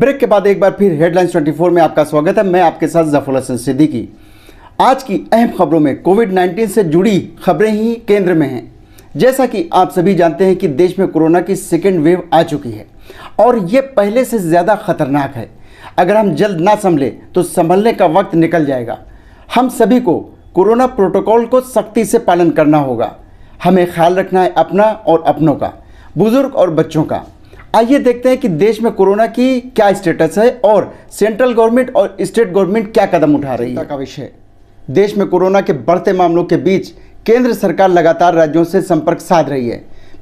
Break के बाद एक बार फिर हेडलाइंस 24 में आपका स्वागत है। मैं आपके साथ जफर हसन सिद्दीकी। आज की अहम खबरों में कोविड-19 से जुड़ी खबरें ही केंद्र में हैं। जैसा कि आप सभी जानते हैं कि देश में कोरोना की सेकेंड वेव आ चुकी है और ये पहले से ज़्यादा खतरनाक है। अगर हम जल्द ना संभले तो संभलने का वक्त निकल जाएगा। हम सभी को कोरोना प्रोटोकॉल को सख्ती से पालन करना होगा। हमें ख्याल रखना है अपना और अपनों का, बुजुर्ग और बच्चों का। आइए देखते हैं कि देश में कोरोना की क्या स्टेटस है और सेंट्रल गवर्नमेंट और स्टेट गवर्नमेंट क्या कदम उठा रही है। का विषय, देश में कोरोना के बढ़ते मामलों के बीच केंद्र सरकार लगातार राज्यों से संपर्क साध रही है।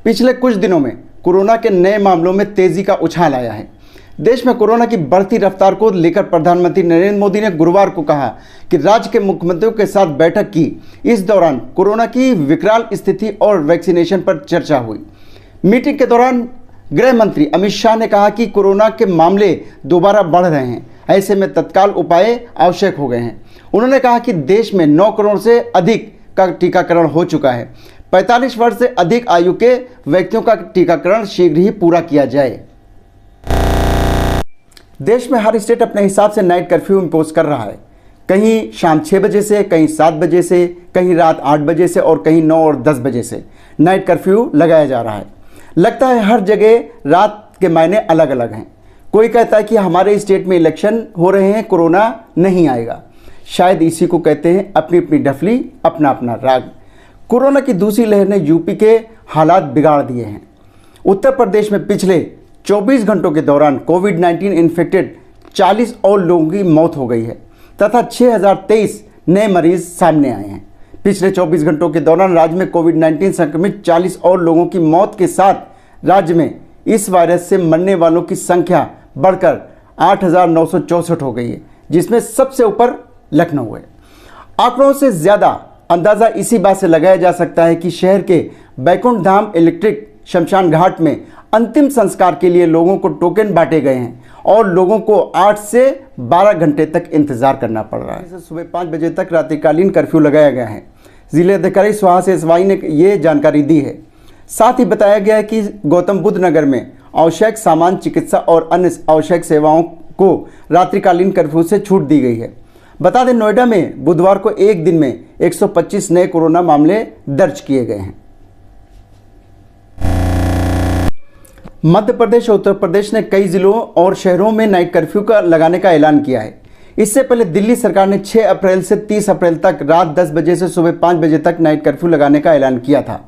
पिछले कुछ दिनों में कोरोना के नए मामलों में तेजी का उछाल आया है। देश में कोरोना की बढ़ती रफ्तार को लेकर प्रधानमंत्री नरेंद्र मोदी ने गुरुवार को कहा कि राज्य के मुख्यमंत्रियों के साथ बैठक की। इस दौरान कोरोना की विकराल स्थिति और वैक्सीनेशन पर चर्चा हुई। मीटिंग के दौरान गृह मंत्री अमित शाह ने कहा कि कोरोना के मामले दोबारा बढ़ रहे हैं, ऐसे में तत्काल उपाय आवश्यक हो गए हैं। उन्होंने कहा कि देश में 9 करोड़ से अधिक का टीकाकरण हो चुका है। 45 वर्ष से अधिक आयु के व्यक्तियों का टीकाकरण शीघ्र ही पूरा किया जाए। देश में हर स्टेट अपने हिसाब से नाइट कर्फ्यू इम्पोज कर रहा है। कहीं शाम 6 बजे से, कहीं 7 बजे से, कहीं रात 8 बजे से और कहीं 9 और 10 बजे से नाइट कर्फ्यू लगाया जा रहा है। लगता है हर जगह रात के मायने अलग अलग हैं। कोई कहता है कि हमारे स्टेट में इलेक्शन हो रहे हैं, कोरोना नहीं आएगा। शायद इसी को कहते हैं अपनी अपनी डफली, अपना अपना राग। कोरोना की दूसरी लहर ने यूपी के हालात बिगाड़ दिए हैं। उत्तर प्रदेश में पिछले 24 घंटों के दौरान कोविड-19 इन्फेक्टेड 40 और लोगों की मौत हो गई है तथा 6023 नए मरीज सामने आए हैं। पिछले 24 घंटों के दौरान राज्य में कोविड-19 संक्रमित 40 और लोगों की मौत के साथ राज्य में इस वायरस से मरने वालों की संख्या बढ़कर 8,964 हो गई है, जिसमें सबसे ऊपर लखनऊ है। आंकड़ों से ज़्यादा अंदाज़ा इसी बात से लगाया जा सकता है कि शहर के बैकुंठ धाम इलेक्ट्रिक शमशान घाट में अंतिम संस्कार के लिए लोगों को टोकन बांटे गए हैं और लोगों को 8 से 12 घंटे तक इंतजार करना पड़ रहा है। सुबह 5 बजे तक रात्रिकालीन कर्फ्यू लगाया गया है। जिलाधिकारी सुहास एसवाई ने ये जानकारी दी है। साथ ही बताया गया है कि गौतम बुद्ध नगर में आवश्यक सामान, चिकित्सा और अन्य आवश्यक सेवाओं को रात्रिकालीन कर्फ्यू से छूट दी गई है। बता दें, नोएडा में बुधवार को एक दिन में 125 नए कोरोना मामले दर्ज किए गए हैं। मध्य प्रदेश और उत्तर प्रदेश ने कई जिलों और शहरों में नाइट कर्फ्यू का लगाने का ऐलान किया है। इससे पहले दिल्ली सरकार ने 6 अप्रैल से 30 अप्रैल तक रात 10 बजे से सुबह 5 बजे तक नाइट कर्फ्यू लगाने का ऐलान किया था।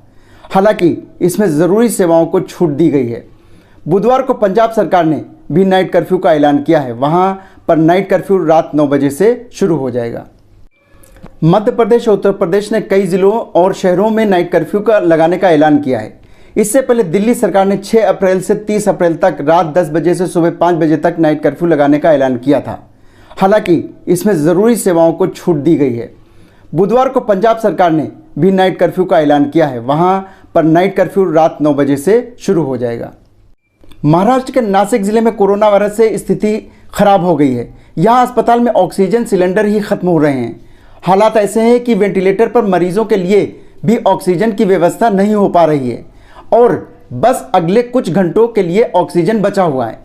हालांकि इसमें ज़रूरी सेवाओं को छूट दी गई है। बुधवार को पंजाब सरकार ने भी नाइट कर्फ्यू का ऐलान किया है। वहां पर नाइट कर्फ्यू रात 9 बजे से शुरू हो जाएगा। मध्य प्रदेश और उत्तर प्रदेश ने कई जिलों और शहरों में नाइट कर्फ्यू का लगाने का ऐलान किया है। इससे पहले दिल्ली सरकार ने 6 अप्रैल से 30 अप्रैल तक रात 10 बजे से सुबह 5 बजे तक नाइट कर्फ्यू लगाने का ऐलान किया था। हालांकि इसमें ज़रूरी सेवाओं को छूट दी गई है। बुधवार को पंजाब सरकार ने भी नाइट कर्फ्यू का ऐलान किया है। वहां पर नाइट कर्फ्यू रात 9 बजे से शुरू हो जाएगा। महाराष्ट्र के नासिक जिले में कोरोना वायरस से स्थिति खराब हो गई है। यहाँ अस्पताल में ऑक्सीजन सिलेंडर ही खत्म हो रहे हैं। हालात ऐसे हैं कि वेंटिलेटर पर मरीजों के लिए भी ऑक्सीजन की व्यवस्था नहीं हो पा रही है और बस अगले कुछ घंटों के लिए ऑक्सीजन बचा हुआ है।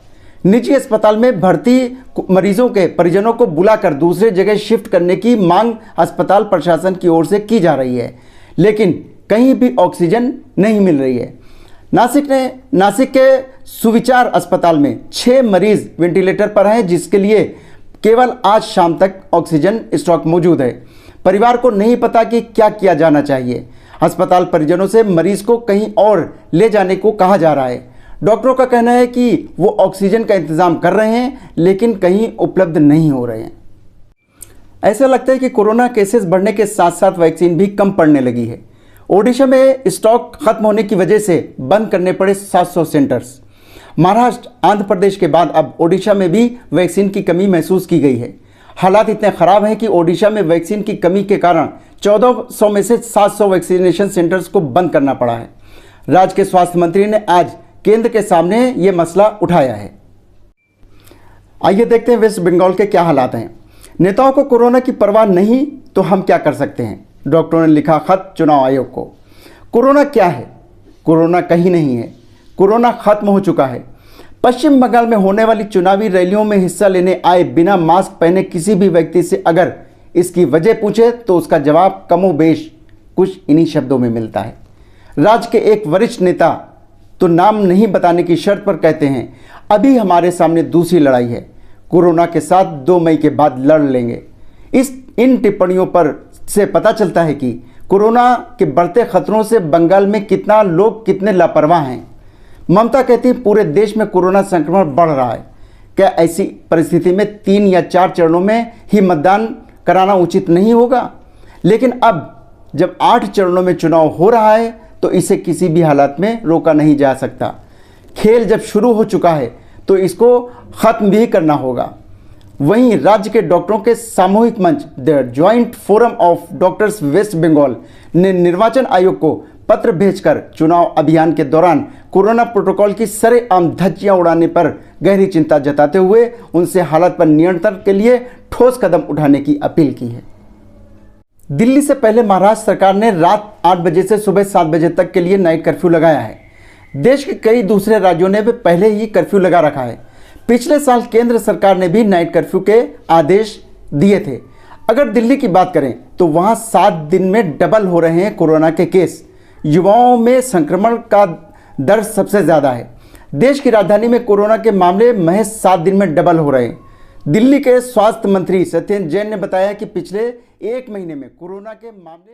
निजी अस्पताल में भर्ती मरीजों के परिजनों को बुलाकर दूसरे जगह शिफ्ट करने की मांग अस्पताल प्रशासन की ओर से की जा रही है, लेकिन कहीं भी ऑक्सीजन नहीं मिल रही है। नासिक के सुविचार अस्पताल में 6 मरीज वेंटिलेटर पर हैं, जिसके लिए केवल आज शाम तक ऑक्सीजन स्टॉक मौजूद है। परिवार को नहीं पता कि क्या किया जाना चाहिए। अस्पताल परिजनों से मरीज को कहीं और ले जाने को कहा जा रहा है। डॉक्टरों का कहना है कि वो ऑक्सीजन का इंतजाम कर रहे हैं, लेकिन कहीं उपलब्ध नहीं हो रहे हैं। ऐसा लगता है कि कोरोना केसेस बढ़ने के साथ साथ वैक्सीन भी कम पड़ने लगी है। ओडिशा में स्टॉक खत्म होने की वजह से बंद करने पड़े 700 सेंटर्स। महाराष्ट्र, आंध्र प्रदेश के बाद अब ओडिशा में भी वैक्सीन की कमी महसूस की गई है। हालात इतने खराब हैं कि ओडिशा में वैक्सीन की कमी के कारण 1400 में से 700 वैक्सीनेशन सेंटर्स को बंद करना पड़ा है। राज्य के स्वास्थ्य मंत्री ने आज केंद्र के सामने ये मसला उठाया है। आइए देखते हैं वेस्ट बंगाल के क्या हालात हैं। नेताओं को कोरोना की परवाह नहीं तो हम क्या कर सकते हैं, डॉक्टरों ने लिखा खत चुनाव आयोग को। कोरोना क्या है? कोरोना कहीं नहीं है। कोरोना खत्म हो चुका है। पश्चिम बंगाल में होने वाली चुनावी रैलियों में हिस्सा लेने आए बिना मास्क पहने किसी भी व्यक्ति से अगर इसकी वजह पूछे तो उसका जवाब कमोबेश कुछ इन्हीं शब्दों में मिलता है। राज्य के एक वरिष्ठ नेता तो नाम नहीं बताने की शर्त पर कहते हैं, अभी हमारे सामने दूसरी लड़ाई है, कोरोना के साथ 2 मई के बाद लड़ लेंगे। इन टिप्पणियों पर से पता चलता है कि कोरोना के बढ़ते खतरों से बंगाल में कितने लापरवाह हैं। ममता कहती है पूरे देश में कोरोना संक्रमण बढ़ रहा है, क्या ऐसी परिस्थिति में 3 या 4 चरणों में ही मतदान कराना उचित नहीं होगा? लेकिन अब जब 8 चरणों में चुनाव हो रहा है तो इसे किसी भी हालत में रोका नहीं जा सकता। खेल जब शुरू हो चुका है तो इसको खत्म भी करना होगा। वहीं राज्य के डॉक्टरों के सामूहिक मंच the joint forum of doctors West Bengal ने निर्वाचन आयोग को पत्र भेजकर चुनाव अभियान के दौरान कोरोना प्रोटोकॉल की सरेआम धज्जियां उड़ाने पर गहरी चिंता जताते हुए उनसे हालत पर नियंत्रण के लिए ठोस कदम उठाने की अपील की है। दिल्ली से पहले महाराष्ट्र सरकार ने रात 8 बजे से सुबह 7 बजे तक के लिए नाइट कर्फ्यू लगाया है। देश के कई दूसरे राज्यों ने भी पहले ही कर्फ्यू लगा रखा है। पिछले साल केंद्र सरकार ने भी नाइट कर्फ्यू के आदेश दिए थे। अगर दिल्ली की बात करें तो वहां 7 दिन में डबल हो रहे हैं कोरोना के केस। युवाओं में संक्रमण का दर सबसे ज़्यादा है। देश की राजधानी में कोरोना के मामले महज 7 दिन में डबल हो रहे हैं। दिल्ली के स्वास्थ्य मंत्री सत्येंद्र जैन ने बताया कि पिछले 1 महीने में कोरोना के मामले